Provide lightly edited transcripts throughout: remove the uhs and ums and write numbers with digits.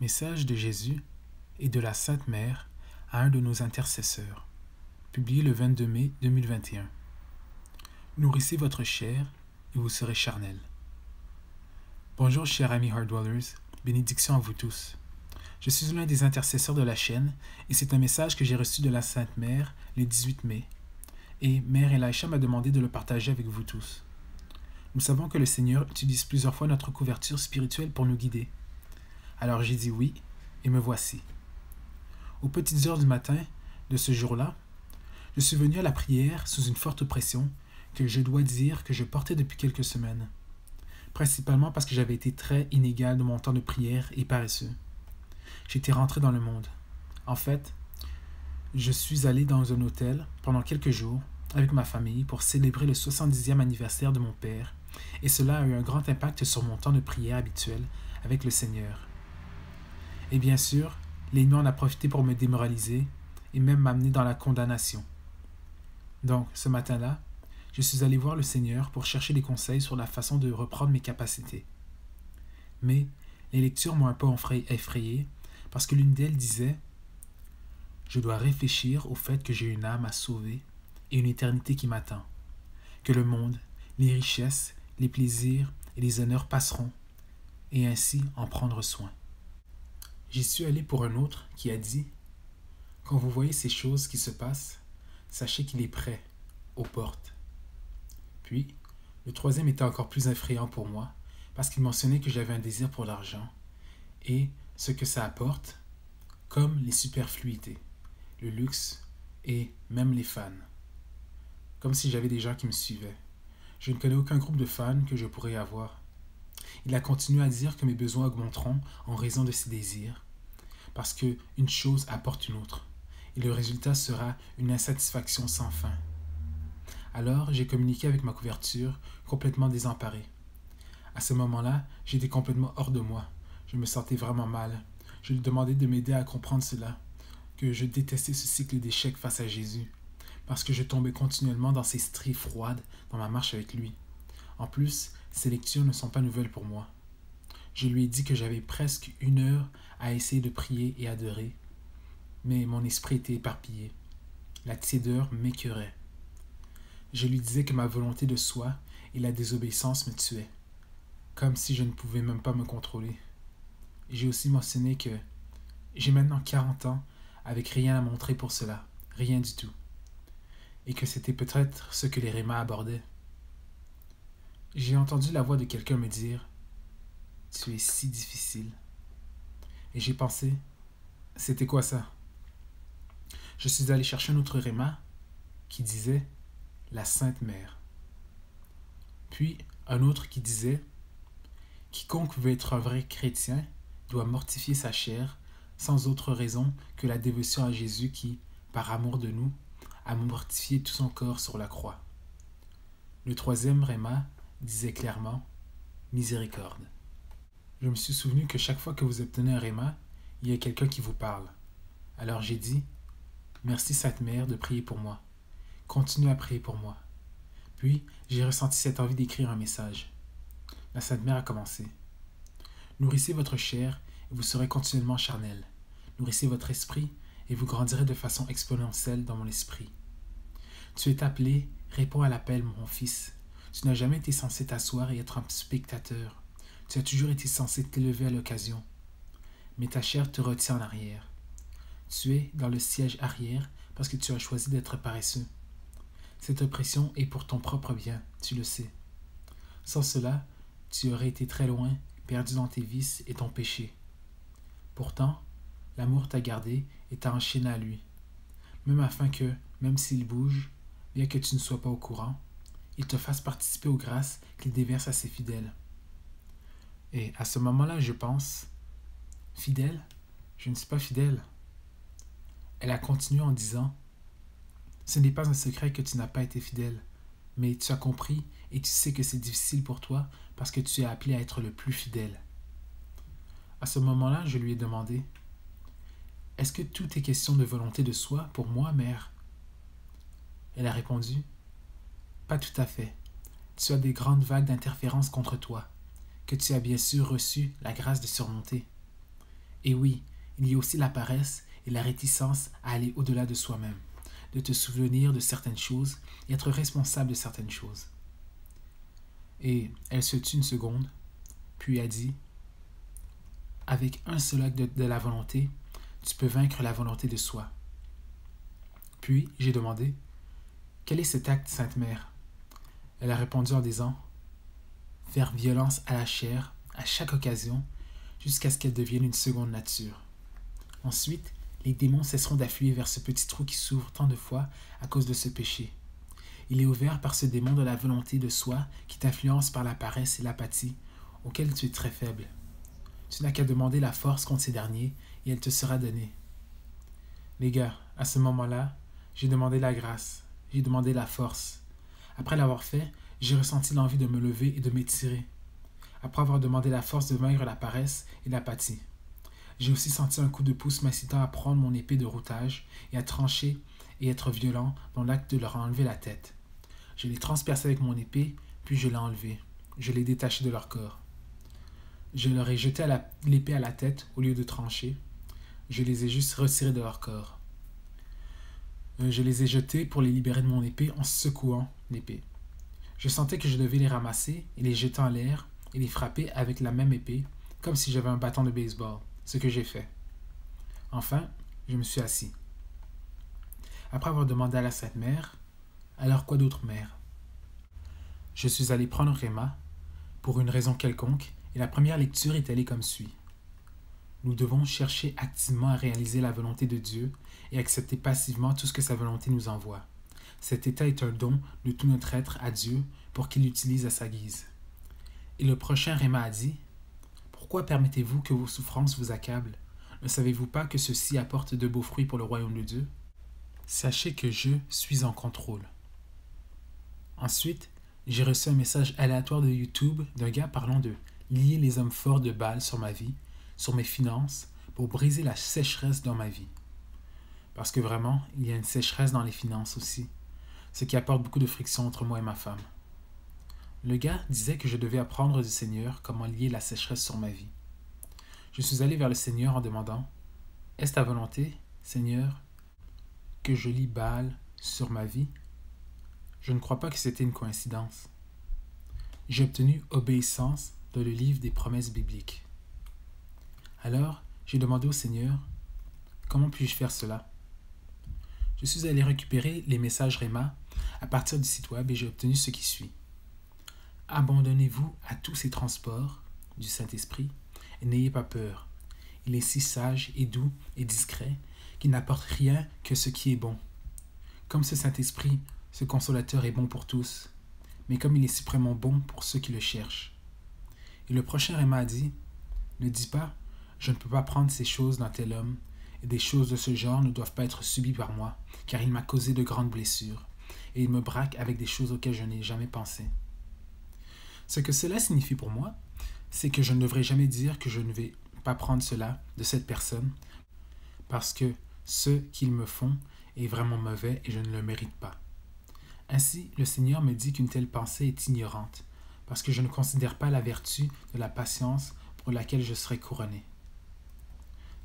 Message de Jésus et de la Sainte Mère à un de nos intercesseurs, publié le 22 mai 2021. Nourrissez votre chair et vous serez charnel. Bonjour chers amis Hardwellers, bénédiction à vous tous. Je suis l'un des intercesseurs de la chaîne et c'est un message que j'ai reçu de la Sainte Mère le 18 mai. Et Mère Elisha m'a demandé de le partager avec vous tous. Nous savons que le Seigneur utilise plusieurs fois notre couverture spirituelle pour nous guider. Alors j'ai dit oui, et me voici. Aux petites heures du matin de ce jour-là, je suis venu à la prière sous une forte pression que je dois dire que je portais depuis quelques semaines, principalement parce que j'avais été très inégal de mon temps de prière et paresseux. J'étais rentré dans le monde. En fait, je suis allé dans un hôtel pendant quelques jours avec ma famille pour célébrer le 70e anniversaire de mon père, et cela a eu un grand impact sur mon temps de prière habituel avec le Seigneur. Et bien sûr, l'ennemi en a profité pour me démoraliser et même m'amener dans la condamnation. Donc, ce matin-là, je suis allé voir le Seigneur pour chercher des conseils sur la façon de reprendre mes capacités. Mais les lectures m'ont un peu effrayé parce que l'une d'elles disait « Je dois réfléchir au fait que j'ai une âme à sauver et une éternité qui m'attend, que le monde, les richesses, les plaisirs et les honneurs passeront, et ainsi en prendre soin. » J'y suis allé pour un autre qui a dit « Quand vous voyez ces choses qui se passent, sachez qu'il est prêt, aux portes. » Puis, le troisième était encore plus effrayant pour moi, parce qu'il mentionnait que j'avais un désir pour l'argent, et ce que ça apporte, comme les superfluités, le luxe et même les fans. Comme si j'avais des gens qui me suivaient. Je ne connais aucun groupe de fans que je pourrais avoir. Il a continué à dire que mes besoins augmenteront en raison de ces désirs, parce qu'une chose apporte une autre, et le résultat sera une insatisfaction sans fin. Alors, j'ai communiqué avec ma couverture, complètement désemparé. À ce moment-là, j'étais complètement hors de moi. Je me sentais vraiment mal. Je lui demandais de m'aider à comprendre cela, que je détestais ce cycle d'échecs face à Jésus, parce que je tombais continuellement dans ces stries froides dans ma marche avec lui. En plus, ces lectures ne sont pas nouvelles pour moi. Je lui ai dit que j'avais presque 1 heure à essayer de prier et adorer, mais mon esprit était éparpillé. La tiédeur m'écœurait. Je lui disais que ma volonté de soi et la désobéissance me tuaient, comme si je ne pouvais même pas me contrôler. J'ai aussi mentionné que j'ai maintenant 40 ans avec rien à montrer pour cela, rien du tout, et que c'était peut-être ce que les rémas abordaient. J'ai entendu la voix de quelqu'un me dire « Tu es si difficile ». Et j'ai pensé « C'était quoi ça ?» Je suis allé chercher un autre réma qui disait « La Sainte Mère ». Puis un autre qui disait « Quiconque veut être un vrai chrétien doit mortifier sa chair sans autre raison que la dévotion à Jésus qui, par amour de nous, a mortifié tout son corps sur la croix. » Le troisième réma disait clairement « Miséricorde ». Je me suis souvenu que chaque fois que vous obtenez un réma, il y a quelqu'un qui vous parle. Alors j'ai dit « Merci Sainte Mère de prier pour moi. Continuez à prier pour moi. » Puis j'ai ressenti cette envie d'écrire un message. La Sainte Mère a commencé. « Nourrissez votre chair et vous serez continuellement charnel. Nourrissez votre esprit et vous grandirez de façon exponentielle dans mon esprit. Tu es appelé, réponds à l'appel, mon fils. Tu n'as jamais été censé t'asseoir et être un spectateur. Tu as toujours été censé t'élever à l'occasion. Mais ta chair te retient en arrière. Tu es dans le siège arrière parce que tu as choisi d'être paresseux. Cette oppression est pour ton propre bien, tu le sais. Sans cela, tu aurais été très loin, perdu dans tes vices et ton péché. Pourtant, l'amour t'a gardé et t'a enchaîné à lui, même afin que, même s'il bouge, bien que tu ne sois pas au courant, il te fasse participer aux grâces qu'il déverse à ses fidèles. Et à ce moment-là, je pense, « Fidèle? Je ne suis pas fidèle. » Elle a continué en disant, « Ce n'est pas un secret que tu n'as pas été fidèle, mais tu as compris et tu sais que c'est difficile pour toi parce que tu es appelé à être le plus fidèle. » À ce moment-là, je lui ai demandé, « Est-ce que tout est question de volonté de soi pour moi, mère? » Elle a répondu, « Pas tout à fait. Tu as des grandes vagues d'interférence contre toi, que tu as bien sûr reçu la grâce de surmonter. Et oui, il y a aussi la paresse et la réticence à aller au-delà de soi-même, de te souvenir de certaines choses et être responsable de certaines choses. Et elle se tut une seconde, puis a dit, avec un seul acte de la volonté, tu peux vaincre la volonté de soi. Puis j'ai demandé, quel est cet acte, Sainte Mère? Elle a répondu en disant, faire violence à la chair à chaque occasion jusqu'à ce qu'elle devienne une seconde nature. Ensuite, les démons cesseront d'affluer vers ce petit trou qui s'ouvre tant de fois à cause de ce péché. Il est ouvert par ce démon de la volonté de soi qui t'influence par la paresse et l'apathie, auquel tu es très faible. Tu n'as qu'à demander la force contre ces derniers et elle te sera donnée. Les gars, à ce moment-là, j'ai demandé la grâce, j'ai demandé la force. Après l'avoir fait, j'ai ressenti l'envie de me lever et de m'étirer. Après avoir demandé la force de vaincre la paresse et l'apathie. J'ai aussi senti un coup de pouce m'incitant à prendre mon épée de routage et à trancher et être violent dans l'acte de leur enlever la tête. Je l'ai transpercé avec mon épée, puis je l'ai enlevé. Je l'ai détaché de leur corps. Je leur ai jeté l'épée à la tête au lieu de trancher. Je les ai juste retirés de leur corps. Je les ai jetés pour les libérer de mon épée en secouant l'épée. Je sentais que je devais les ramasser et les jeter en l'air et les frapper avec la même épée, comme si j'avais un bâton de baseball, ce que j'ai fait. Enfin, je me suis assis. Après avoir demandé à la Sainte Mère, alors quoi d'autre, mère? Je suis allé prendre Réma, pour une raison quelconque, et la première lecture est allée comme suit. Nous devons chercher activement à réaliser la volonté de Dieu et accepter passivement tout ce que sa volonté nous envoie. Cet état est un don de tout notre être à Dieu pour qu'il l'utilise à sa guise. Et le prochain Réma a dit, « Pourquoi permettez-vous que vos souffrances vous accablent? Ne savez-vous pas que ceci apporte de beaux fruits pour le royaume de Dieu? Sachez que je suis en contrôle. » Ensuite, j'ai reçu un message aléatoire de YouTube d'un gars parlant de lier les hommes forts de Baal sur ma vie, sur mes finances, pour briser la sécheresse dans ma vie. Parce que vraiment, il y a une sécheresse dans les finances aussi, ce qui apporte beaucoup de friction entre moi et ma femme. Le gars disait que je devais apprendre du Seigneur comment lier la sécheresse sur ma vie. Je suis allé vers le Seigneur en demandant, « Est-ce ta volonté, Seigneur, que je lie Baal sur ma vie? » Je ne crois pas que c'était une coïncidence. J'ai obtenu obéissance dans le livre des promesses bibliques. Alors, j'ai demandé au Seigneur, comment puis-je faire cela? Je suis allé récupérer les messages Réma à partir du site web et j'ai obtenu ce qui suit. Abandonnez-vous à tous ces transports du Saint-Esprit et n'ayez pas peur. Il est si sage et doux et discret qu'il n'apporte rien que ce qui est bon. Comme ce Saint-Esprit, ce consolateur est bon pour tous, mais comme il est suprêmement bon pour ceux qui le cherchent. Et le prochain Réma a dit, ne dis pas, je ne peux pas prendre ces choses d'un tel homme, et des choses de ce genre ne doivent pas être subies par moi, car il m'a causé de grandes blessures, et il me braque avec des choses auxquelles je n'ai jamais pensé. Ce que cela signifie pour moi, c'est que je ne devrais jamais dire que je ne vais pas prendre cela de cette personne, parce que ce qu'ils me font est vraiment mauvais et je ne le mérite pas. Ainsi, le Seigneur me dit qu'une telle pensée est ignorante, parce que je ne considère pas la vertu de la patience pour laquelle je serai couronné.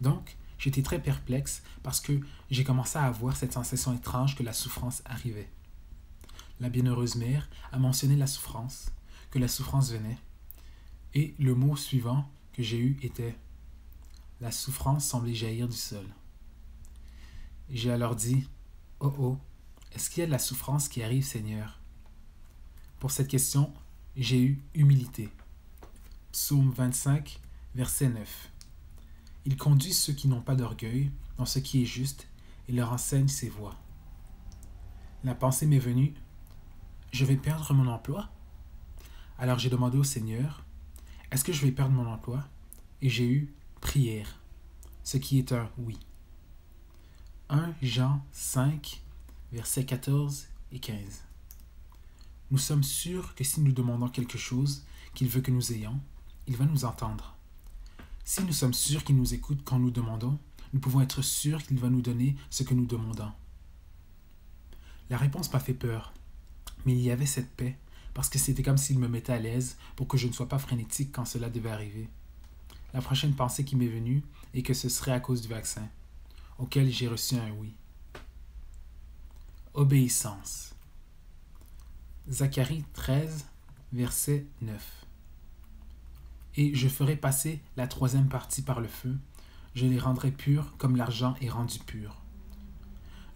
Donc, j'étais très perplexe parce que j'ai commencé à avoir cette sensation étrange que la souffrance arrivait. La bienheureuse mère a mentionné la souffrance, que la souffrance venait, et le mot suivant que j'ai eu était « La souffrance semblait jaillir du sol ». J'ai alors dit « Oh oh, est-ce qu'il y a de la souffrance qui arrive, Seigneur? » Pour cette question, j'ai eu humilité. Psaume 25, verset 9. Il conduit ceux qui n'ont pas d'orgueil dans ce qui est juste et leur enseigne ses voies. La pensée m'est venue, je vais perdre mon emploi? Alors j'ai demandé au Seigneur, est-ce que je vais perdre mon emploi? Et j'ai eu prière, ce qui est un oui. 1 Jean 5, versets 14 et 15. Nous sommes sûrs que si nous demandons quelque chose qu'il veut que nous ayons, il va nous entendre. Si nous sommes sûrs qu'il nous écoute quand nous demandons, nous pouvons être sûrs qu'il va nous donner ce que nous demandons. La réponse m'a fait peur, mais il y avait cette paix, parce que c'était comme s'il me mettait à l'aise pour que je ne sois pas frénétique quand cela devait arriver. La prochaine pensée qui m'est venue est que ce serait à cause du vaccin, auquel j'ai reçu un oui. Obéissance. Zacharie 13, verset 9. Et je ferai passer la troisième partie par le feu, je les rendrai purs comme l'argent est rendu pur.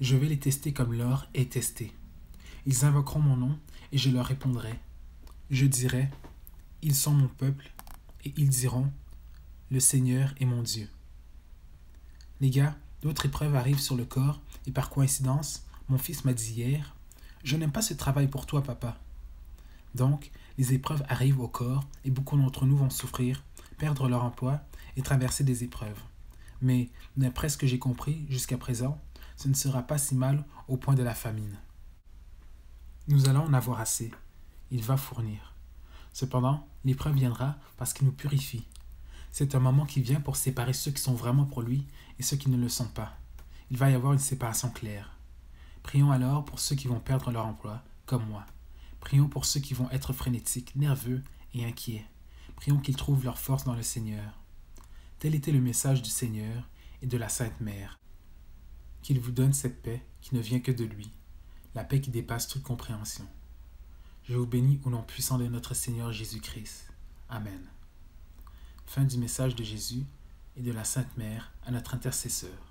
Je vais les tester comme l'or est testé. Ils invoqueront mon nom et je leur répondrai. Je dirai, ils sont mon peuple, et ils diront, le Seigneur est mon Dieu. Les gars, d'autres épreuves arrivent sur le corps et par coïncidence, mon fils m'a dit hier, je n'aime pas ce travail pour toi, papa. Donc, les épreuves arrivent au corps et beaucoup d'entre nous vont souffrir, perdre leur emploi et traverser des épreuves. Mais, d'après ce que j'ai compris jusqu'à présent, ce ne sera pas si mal au point de la famine. Nous allons en avoir assez. Il va fournir. Cependant, l'épreuve viendra parce qu'il nous purifie. C'est un moment qui vient pour séparer ceux qui sont vraiment pour lui et ceux qui ne le sont pas. Il va y avoir une séparation claire. Prions alors pour ceux qui vont perdre leur emploi, comme moi. Prions pour ceux qui vont être frénétiques, nerveux et inquiets. Prions qu'ils trouvent leur force dans le Seigneur. Tel était le message du Seigneur et de la Sainte Mère. Qu'il vous donne cette paix qui ne vient que de lui, la paix qui dépasse toute compréhension. Je vous bénis au nom puissant de notre Seigneur Jésus-Christ. Amen. Fin du message de Jésus et de la Sainte Mère à notre intercesseur.